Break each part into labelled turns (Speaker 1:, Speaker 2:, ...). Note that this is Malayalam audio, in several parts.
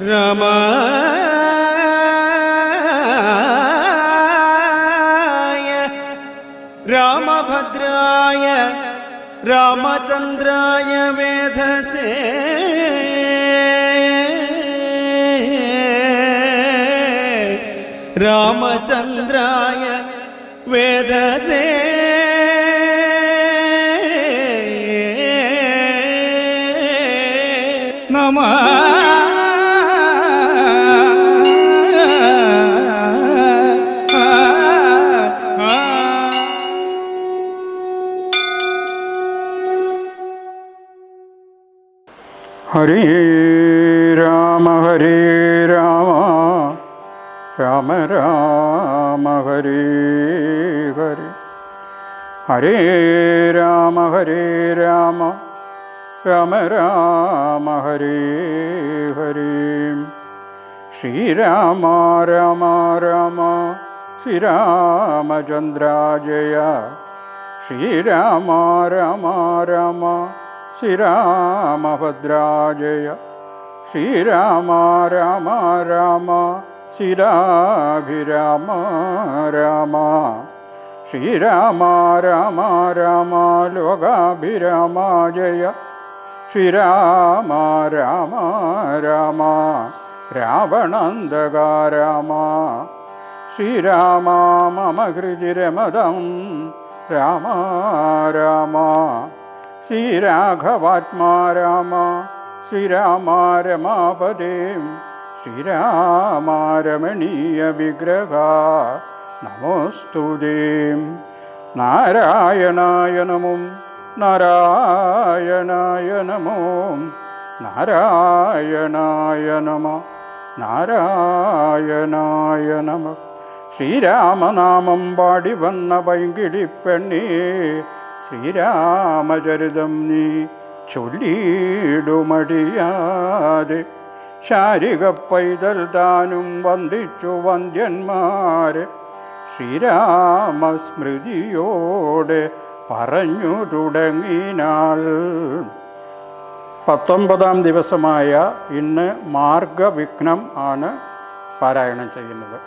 Speaker 1: രാമായ രാമഭദ്രായ രാമചന്ദ്രായ വേധസേ രാമചന്ദ്രായ വേധസേ നമഃ.
Speaker 2: ഹരേ രാമ ഹരേ രാമ രാമ രാമ ഹരേ ഹരേ. ഹരേ രാമ ഹരേ രാമ രാമ രാമ ഹരേ ഹരേ. ശ്രീരാമ രാമ രാമ ശ്രീരാമചന്ദ്രാജയ. ശ്രീരാമ രാമ രാമ ശ്രീരാമഭദ്രാജയ. ശ്രീരാമ രാമ രാമ ശ്രീരാഭിരാമ രാമ. ശ്രീരാമ രാമ രാമ ലോകാഭിരാമ ജയ. ശ്രീരാമ രാമ രാമ രാവണാന്തക രാമ. ശ്രീരാമ മമ ഹൃദി രമതം രാമ രാമ. ശ്രീരാഘവാത്മാ രാമ ശ്രീരാമ രമാപദേ. ശ്രീരാമ രമണീയ വിഗ്രഹ നമോസ്തുതേ. നാരായണായ നമോ നാരായണായ നമോ നാരായണായ നമ നാരായണായ നമ. ശ്രീരാമനാമം പാടി വന്ന പൈങ്കിളിപ്പെണ്ണേ ശ്രീരാമചരിതം നീ ചൊല്ലിടുമടിയാതെ. ശാരിക പൈതൽ താനും വന്ദിച്ചു വന്ദ്യന്മാരെ ശ്രീരാമസ്മൃതിയോടെ പറഞ്ഞു തുടങ്ങിനാൾ. 19ാം ദിവസമായ ഇന്ന് മാർഗവിഘ്നം ആണ് പാരായണം ചെയ്യുന്നത്.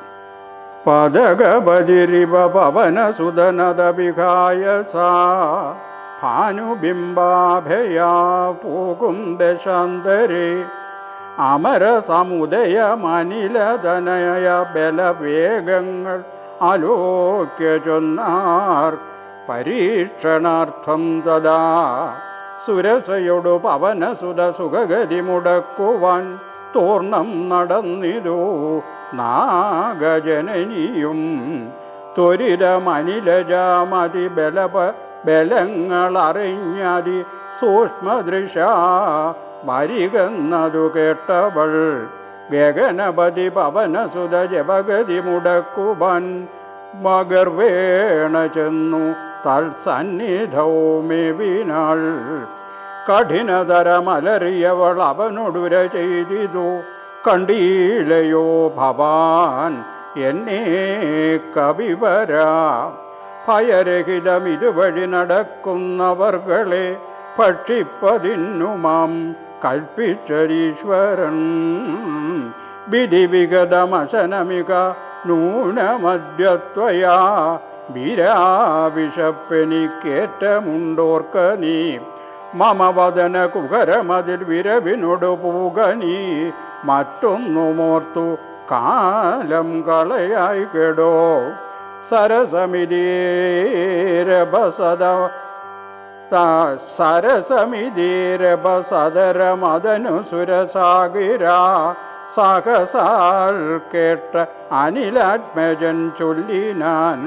Speaker 2: പദഗപതിരിവ പവനസുതനദവിഹായ സാ ഭാനുബിംബാഭയാ പോകും ദശാന്തരേ. അമരസമുദയ മനിലതനയ ബലവേഗങ്ങൾ ആലോക്യ ചൊന്നാർ പരീക്ഷണാർത്ഥം തഥാ. സുരസയൊടു പവനസുത സുഖഗതി മുടക്കുവാൻ തോർണം നടന്നിതു നാഗജനനിയും. ത്വരിതമനിലജാമതി ബലങ്ങളറിഞ്ഞതി സൂക്ഷ്മദൃശ വരികന്നതു കേട്ടവൾ. ഗഗനപതി പവനസുത ജപഗതി മുടക്കുവാൻ മഗർവേണ ചെന്നു തൽസന്നിധൗമേവിനാൾ. കഠിനതരമലറിയവൾ അവനൊടുര ചെയ്തിതു കണ്ടീലയോ ഭവാൻ എന്നെ കവിവരാ. ഭയരഹിതം ഇതുവഴി നടക്കുന്നവർകളെ ഭക്ഷിപ്പതിന്നുമാം കൽപ്പിച്ചരീശ്വരൻ. വിധിവിഗതമശനമിക നൂനമദ്യത്വയാ വീരാവിശപ്പെനിക്കേറ്റമുണ്ടോർക്ക നീ. മമ വദന കുഹരമതിൽ വിരവിനോടു പൂക നീ. മറ്റൊന്നുമോർത്തു കാലം കളയായി കെടോ. സരസമിതീരഭസദരമദനു സുരസാഗിരാ. സഹസാൽ കേട്ട അനിലാത്മജൻ ചൊല്ലിനാൻ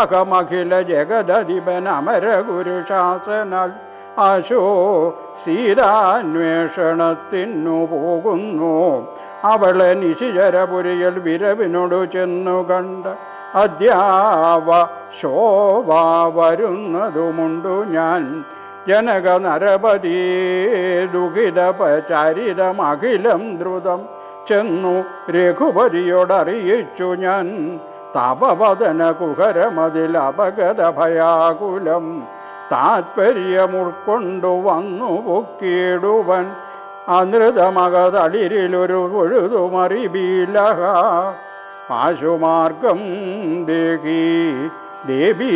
Speaker 2: അകമഖില ജഗദധിപൻ അമരഗുരു ശാസനാൽ. അശോ സീതാന്വേഷണത്തിനു പോകുന്നു. അവളെ നിശിചരപുരിയിൽ വിരവിനോടു ചെന്നു കണ്ട അദ്യാവ ശോഭ വരുന്നതുമുണ്ടു ഞാൻ. ജനക നരപതി ദുഃഖിതപചരിതമഖിലം ദ്രുതം ചെന്നു രഘുപതിയോടറിയിച്ചു ഞാൻ. തപവദന കുഹരമതിൽ അപഗത ഭയാകുലം താത്പര്യമുൾക്കൊണ്ടു വന്നു പൊക്കിയിടുവൻ. അനൃതമകതളിരിലൊരു പൊഴുതുമറിബീലഹ ആശുമാർഗം ദേഹി ദേവീ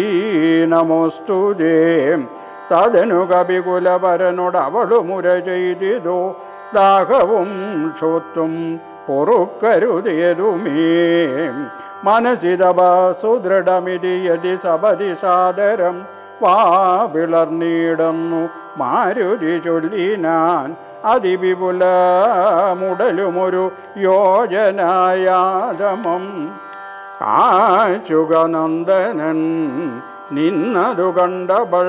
Speaker 2: നമോസ്തുതേ. തദനു കപികുലപരനോടവളു മുര ചെയ്തിതോ ദാഹവും ക്ഷോത്തും പൊറുക്കരുതേതുമേ. മനസിതവ സുദൃഢമിതി യതി സബരി സാദരം വാ വിളർന്നിടുന്നു മാരുതി ചൊല്ലിനാൻ. അതിവിപുല മുടലുമൊരു യോജനായാതമം കാശുകനന്ദനൻ നിന്നതു കണ്ടവൾ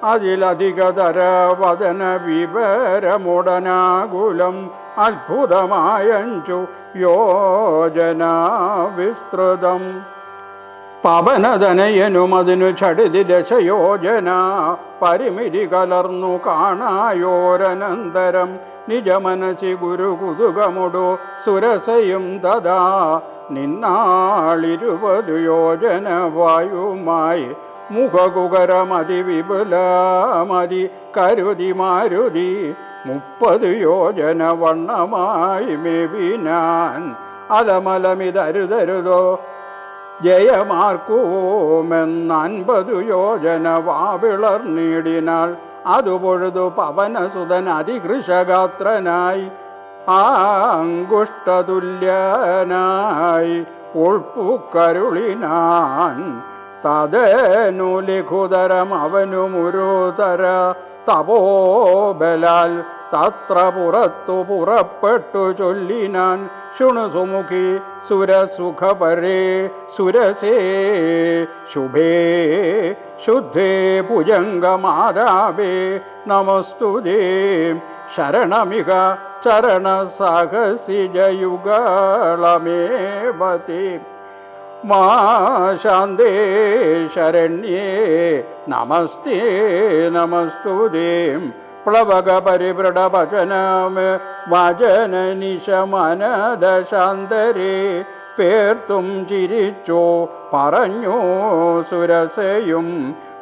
Speaker 2: അതിലധികതര വദന വിവരമുടനാകുലം അത്ഭുതമായഞ്ചു യോജന വിസ്തൃതം. പവനതനയനും അതിനു ചടുതി ദശയോജന പരിമിതി കലർന്നു കാണായോരനന്തരം നിജമനസി ഗുരുകുതുകമുടു സുരസയും തഥാ നിന്നാളിരുപതു യോജന വായുമായി മുഖകുകരമതി വിപുലമതി കരുതി മാരുതി 30 യോജന വണ്ണമായി മേവിനാൻ. അലമലമിതരുതരുതോ ജയമാർക്കുമെന്ന് 50 യോജന വാവിളർന്നിടിനാൾ. അതുപൊഴുതു പവനസുതൻ അതികൃശഗാത്രനായി അങ്കുഷ്ടതുല്യനായി ഉൾപ്പുക്കരുളിനാൻ. തദനു ലഘുതരം അവനുമുരുതര തപോബലാൽ തത്ര പുറത്തു പുറപ്പെട്ടു ചൊല്ലിനാൻ. ശുണുസുമുഖി സുരസുഖപരേ സുരസേ ശുഭേ ശുദ്ധേ ഭുജംഗമാതാവേ നമസ്തുതേ. ശരണമിക ചരണസാഹസിജയുഗളമേവതി മാ ശാന്തേ ശരണ്യേ നമസ്തേ നമസ്തുതേ. പ്ലവക പരിവൃഢവചനം വചനനിശമനദശാന്തരേ പേർത്തും ചിരിച്ചോ പറഞ്ഞു സുരസയും.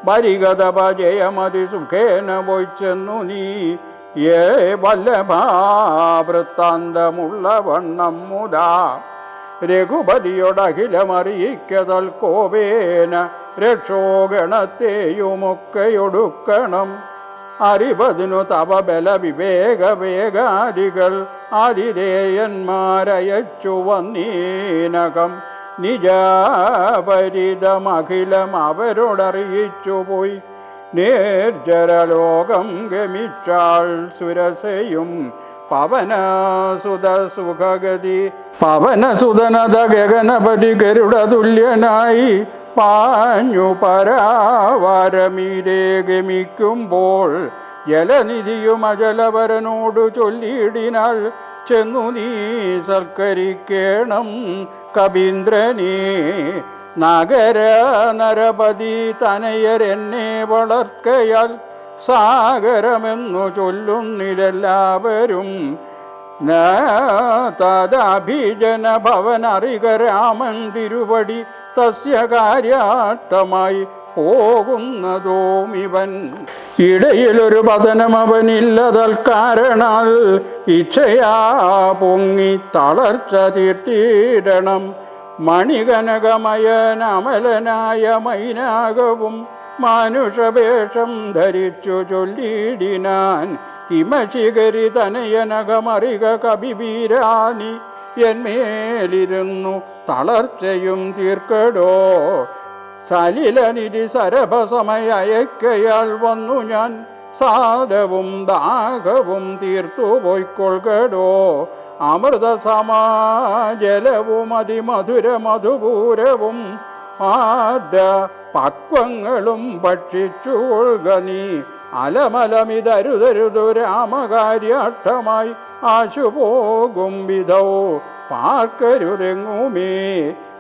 Speaker 2: വരികതപജയമതി സുഖേന പോയിച്ചെന്നു നീ ഏ വല്ലഭാവൃത്താന്തമുള്ള വണ്ണം മുതാ. രഘുപതിയോടഖിലമറിയിക്കതൽ കോപേന രക്ഷോഗണത്തെയുമൊക്കെയൊടുക്കണം. അറിവതിനു തവ ബല വിവേക വേഗാദികൾ ആതിഥേയന്മാരയച്ചു വന്നീനകം. നിജപരിതമഖിലം അവരോടറിയിച്ചു പോയി നേർജരലോകം ഗമിച്ചാൾ സുരസയും. പവനസുതസുഖഗതി പവനസുതനത ഗഗനപതി ഗരുഡ തുല്യനായി പാഞ്ഞു പരാവാരമീരെ ഗമിക്കുമ്പോൾ ജലനിധിയും അജലവരനോടു ചൊല്ലിയിടിനാൾ. ചെന്നു നീ സൽക്കരിക്കേണം കവീന്ദ്രനേ. നഗര നരപതി തനയരെന്നെ വളർക്കയാൽ സാഗരമെന്നു ചൊല്ലുന്നില്ലെല്ലാവരും. തദഭിജന ഭവനറിക രാമൻ തിരുവടി തസ്യ കാര്യാട്ടമായി പോകുന്നതോമിവൻ. ഇടയിലൊരു പതനം അവനില്ലതൽ കാരണാൽ ഇച്ഛയാ പൊങ്ങി തളർച്ച തീട്ടിയിടണം. മണികനകമയനമലനായ മൈനാകവും മാനുഷവേഷം ധരിച്ചു ചൊല്ലിയിടിനാൻ. ഹിമശിഖരി തനയനകമറിക കവിവീരാനി എന്മേലിരുന്നു തളർച്ചയും തീർക്കടോ. സലിലനിധി സരഭസമയക്കയാൽ വന്നു ഞാൻ സാദവും ദാഹവും തീർത്തു പോയിക്കൊള്ളുകടോ. അമൃതസമാജലവും അതിമധുര മധുപൂരവും ആദ്യ പക്വങ്ങളും ഭക്ഷിച്ചു കൊള്ളുക നീ. അലമലമിതരുതരുതു രാമകാര്യാട്ടമായി ആശുപോകും വിധോ പാർക്കരുതെങ്ങുമേ.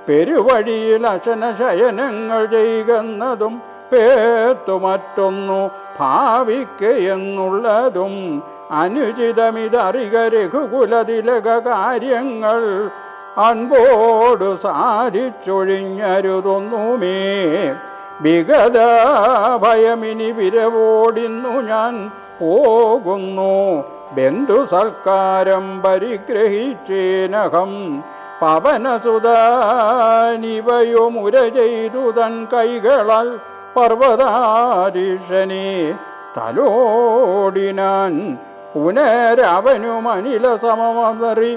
Speaker 2: പെരുവഴിയിൽ അശനശയനങ്ങൾ ചെയ്യുന്നതും പേർത്തു മറ്റൊന്നു ഭാവിക്കയെന്നുള്ളതും അനുചിതമിതറിക രഘുകുലതിലക കാര്യങ്ങൾ അൻപോടു സാധിച്ചൊഴിഞ്ഞരുതൊന്നുമേ. വിഗത ഭയമിനി വിരവോടിന്നു ഞാൻ പോകുന്നു ബന്ധു സൽക്കാരം പരിഗ്രഹിച്ചേനഹം പവനസുതാനിവയുമുര ചെയ്തു തൻ കൈകളാൽ പർവ്വതാരീഷനെ തലോടിനാൻ. പുനരവനും അനില സമമറി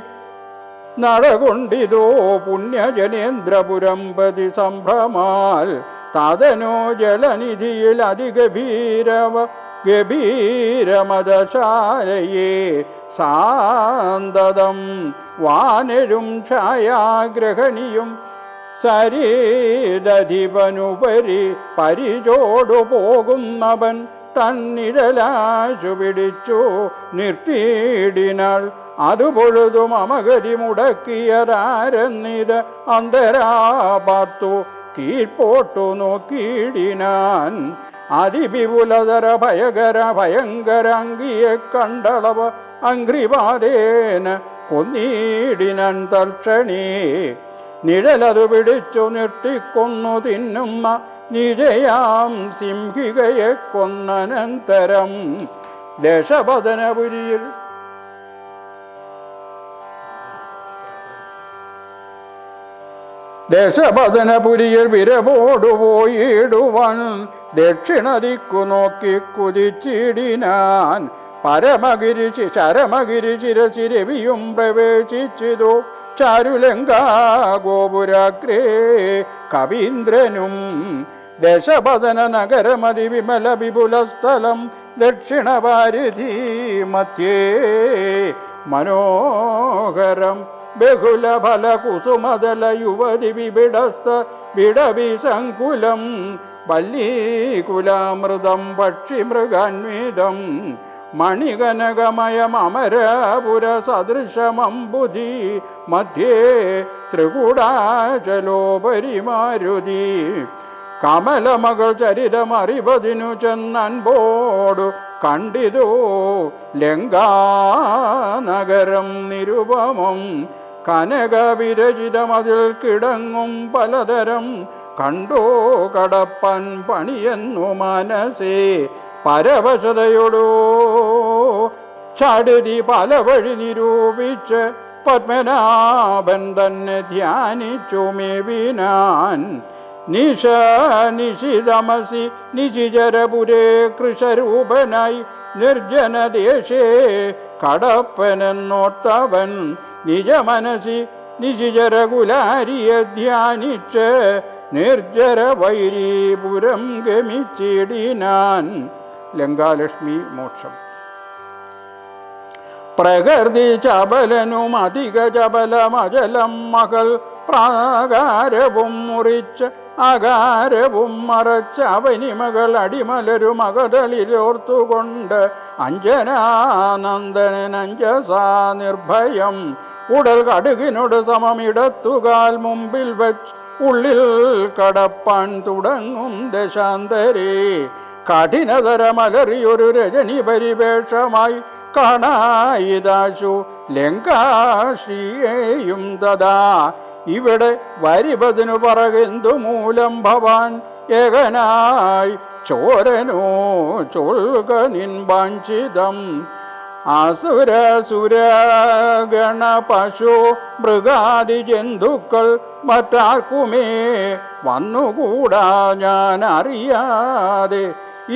Speaker 2: നടകൊണ്ടിതോ പുണ്യജനേന്ദ്രപുരം പ്രതി സംഭ്രമാൽ തതനോ ജലനിധിയിൽ ഗഭീരമതശാലയെ സാന്തതം വാനരും ഛായാഗ്രഹണിയും സരീദധിപനുപരി പരിചോടു പോകുന്നവൻ തന്നിഴലാശു പിടിച്ചു നിർത്തിയിടിനാൾ. അതുപൊഴുതും അമഗതി മുടക്കിയരാരെന്നിത് അന്തരാപാർത്തു കീഴ്പോട്ടു നോക്കിയിടിനാൻ. അതിവിപുലതര ഭയങ്കര അങ്കിയെ കണ്ടളവ അംഗ്രിപാതേന കൊന്നീടിനൻ തൽക്ഷണേ. നിഴലതു പിടിച്ചു നിർത്തിക്കൊന്നു തിന്നുന്ന നിജയാം സിംഹികയെ കൊന്നനന്തരം ദേശപതനപുരിയിൽ വിരവോടുപോയിടുവാൻ ദക്ഷിണദിക്കു നോക്കി കുതിച്ചിടിനാൻ. ശരമഗിരി ചിരചിരവിയും പ്രവേശിച്ചിതു ചാരുലങ്കാ ഗോപുരാഗ്രേ കവീന്ദ്രനും. ദശപതന നഗരമതി വിമല വിപുല സ്ഥലം ദക്ഷിണവാരിധി മധ്യേ മനോഹരം ബഹുല ഫല കുസുമതല യുവതി വിപിടസ്ഥ വിടവിസങ്കുലം വല്ലീകുലാമൃതം പക്ഷിമൃഗാന്വിതം മണികനകമയമരപുര സദൃശമംബുധി മധ്യേ ത്രികുടാചലോപരി മാരുതി. കമലമകൾ ചരിതമറിവതിനു ചെന്നൻപോടു കണ്ടിതോ ലങ്കാനഗരം നിരുപമം. കനകവിരചിതമതിൽ കിടങ്ങും പലതരം കണ്ടോ കടപ്പൻ പണിയെന്നു മനസ്സേ. പരവശതയോടോ ചടുതി പല വഴി നിരൂപിച്ച് പത്മനാഭൻ തന്നെ ധ്യാനിച്ചു മേവിനാൻ. നിശിതമസി നിശിചരപുരേ കൃഷരൂപനായി നിർജ്ജനദേശേ കടപ്പനെന്നോർത്തവൻ നിജമനസി നിശിചരകുലാരിയെ ധ്യാനിച്ച് നിർജ്ജര വൈരീപുരം ഗമിച്ചിടിനാൻ. ലങ്കാലക്ഷ്മി മോക്ഷം. പ്രകൃതി ചപലനും അധിക ചപലമചലം മകൾ പ്രാകാരവും മുറിച്ച് അകാരവും മറച്ച് അവനിമകൾ അടിമലരും അകതളിലോർത്തുകൊണ്ട് അഞ്ജനാനന്ദനൻ അഞ്ജസാ നിർഭയം ഉടൽ കടുകിനോട് സമമിടത്തുകാൽ മുമ്പിൽ വച്ച് ഉള്ളിൽ കടപ്പാൻ തുടങ്ങും ദശാന്തരേ. കഠിനതരമലറിയൊരു രജനി പരിവേഷമായി കാണായിതാശു ലങ്കാശ്രീയേയും തഥാ. ഇവിടെ വരിപതിനു പറകെന്തു മൂലം ഭവാൻ ഏകനായി ചോരനോ ചൊൽക നിൻവാഞ്ചിതം. അസുരസുരഗണ പശു മൃഗാദി ജന്തുക്കൾ മറ്റാർക്കുമേ വന്നുകൂടാ ഞാൻ അറിയാതെ.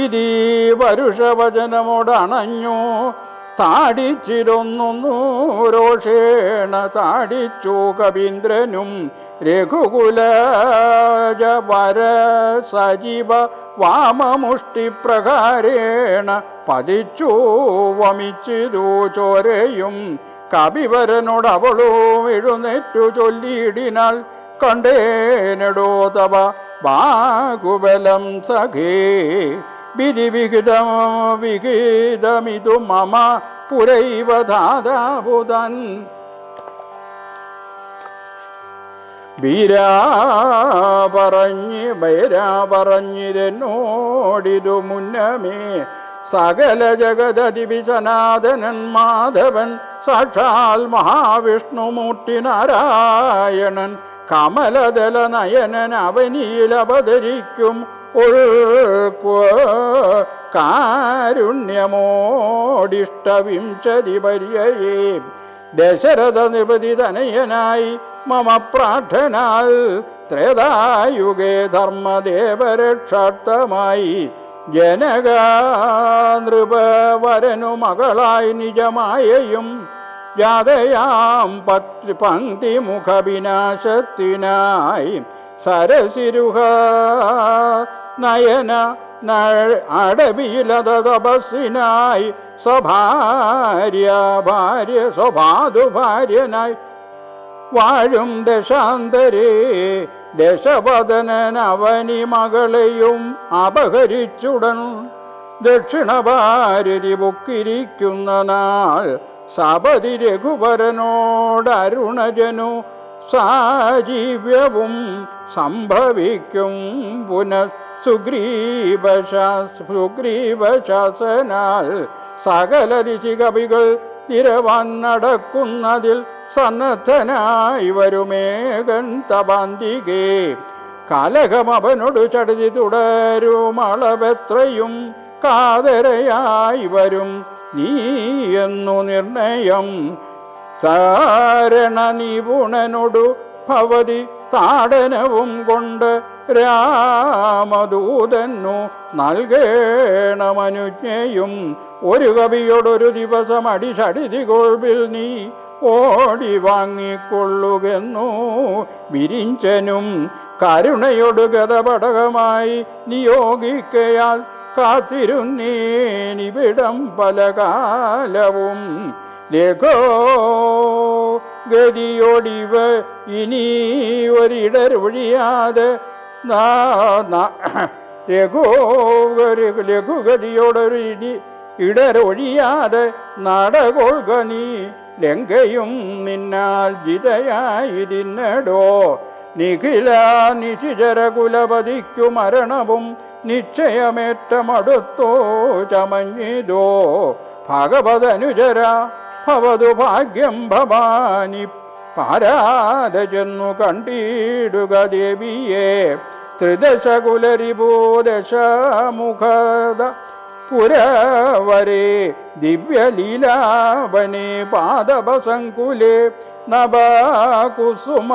Speaker 2: ഇതീ വരുഷവചനമോടണഞ്ഞു താടിച്ചിരുന്നു രോഷേണ താടിച്ചു കവീന്ദ്രനും. രഘുകുലജ വര സജീവ വാമമുഷ്ടിപ്രകാരേണ പതിച്ചു വമിച്ചിരു ചോരയും. കവിവരനോട് അവളും എഴുന്നേറ്റു ചൊല്ലിയിടിനാൾ കണ്ടേനടോ തവ ബാഹുബലം സഖേ. വിഹിതമിതു മമ പുരൈവ ധാതാഭുതൻ. പറഞ്ഞിരെന്നോടിതു മുന്നമേ സകല ജഗദധിപി സനാതനൻ മാധവൻ സാക്ഷാൽ മഹാവിഷ്ണുമൂർത്തി നാരായണൻ കമലദല നയനൻ അവനിയിൽ അവതരിക്കും കാരുണ്യമോടിഷ്ടവിംശതി പര്യയേ ദശരഥ നൃപതി തനയനായി മമ പ്രാർത്ഥനാൽ ത്രേതായുഗേ ധർമ്മദേവരക്ഷാർത്ഥമായി ജനകാനൃപവരനു മകളായി നിജമായയും ജാതയാം പങ്ക്തിമുഖവിനാശത്തിനായി സരസിരുഹ നയന അടവിയിലത തപസ്സിനായി സ്വഭാര്യനായി വാഴും ദശാന്തരേ ദശവദനനവനി മകളെയും അപഹരിച്ചുടൻ ദക്ഷിണഭാരതി പൊക്കിരിക്കുന്ന നാൾ സപതി രഘുവരനോടരുണജനു സാജീവ്യവും സംഭവിക്കും പുനഃ സുഗ്രീവശാസനാൽ സകല ഋഷികവികൾ തിരവാൻ നടക്കുന്നതിൽ സന്നദ്ധനായി വരുമേകൻ തപാന്തികേ കലഹമവനോട് ചടുതി തുടരുമളവെത്രയും കാതരയായി വരും നീ എന്നു നിർണയം താരണ നിപുണനോടു ഭവതി താടനവും കൊണ്ട് രാമദൂതന്നു നൽകേണമനുജ്ഞയും ഒരു കവിയോടൊരു ദിവസം അടിച്ചടിതികൊൾവിൽ നീ ഓടി വാങ്ങിക്കൊള്ളുകെന്നു വിരിഞ്ചനും കരുണയോട് ഗതപടകമായി നിയോഗിക്കയാൽ കാത്തിരുന്നേനിവിടം പല കാലവും ലഘോ ഗതിയോടിവ ഇനി ഒരിടരൊഴിയാതെ ലഘുഗതിയോടൊരു ഇടരൊഴിയാതെ നടകൊള്ളുക നീ ലങ്കയും നിന്നാൽ ജിതയായിരുന്നടോ നിഖില നിശിചരകുലപതിക്കു മരണവും നിശ്ചയമേറ്റമടുത്തോ ചമഞ്ഞിതോ ഭഗവതനുചര ഭവതു ഭാഗ്യം ഭവാനി പാരാതെ ചെന്നു കണ്ടിടുക ദേവിയെ ത്രിദശകുലരിഭൂദശമുഖത പുരവരേ ദിവ്യലീലാവനേ പാദപസങ്കുലേ നഭകുസുമ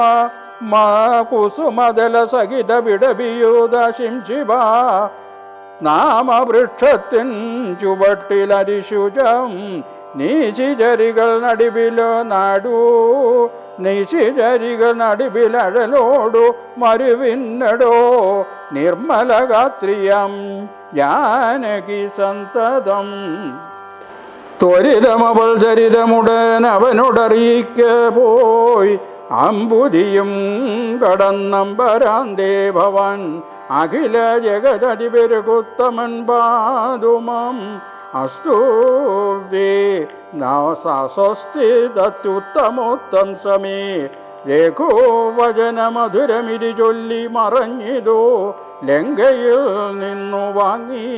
Speaker 2: കുസുമദല സഹിത വിടവിയൂത ശിംശിവ നാമവൃക്ഷത്തിൻ ചുവട്ടിലരിശുചം നീശിചരികൾ നടുവിലോ നീശിചരികൾ നടുവിലഴലോടു മരുവിന്നടോ നിർമ്മലഗാത്രിയം ജാനകി സന്തതം ത്വരിതമവൾ ചരിതമുടൻ അവനോടറിയിക്ക പോയി അമ്പുതിയും കടന്നമ്പരാന്തേ ഭവൻ അഖില ജഗതതിപെരുകുത്തമൻ പാതുമം അസ്തു സ്വസ്തി തത്യുത്തമോത്തം സമേ രഘുവചന മധുരമിതി ചൊല്ലി മറഞ്ഞിതോ ലങ്കയിൽ നിന്നു വാങ്ങി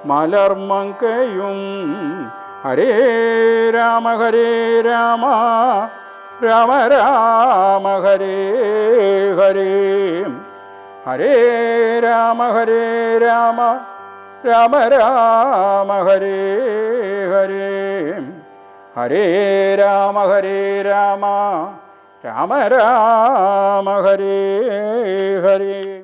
Speaker 2: മലർമങ്കയും ഹരേ രാമ രാമ രാമ ഹരേ ഹരേ ഹരേ രാമ രാമ രാമ ഹരേ ഹരേ ഹരേ രാമ രാമ രാമ ഹരേ ഹരേ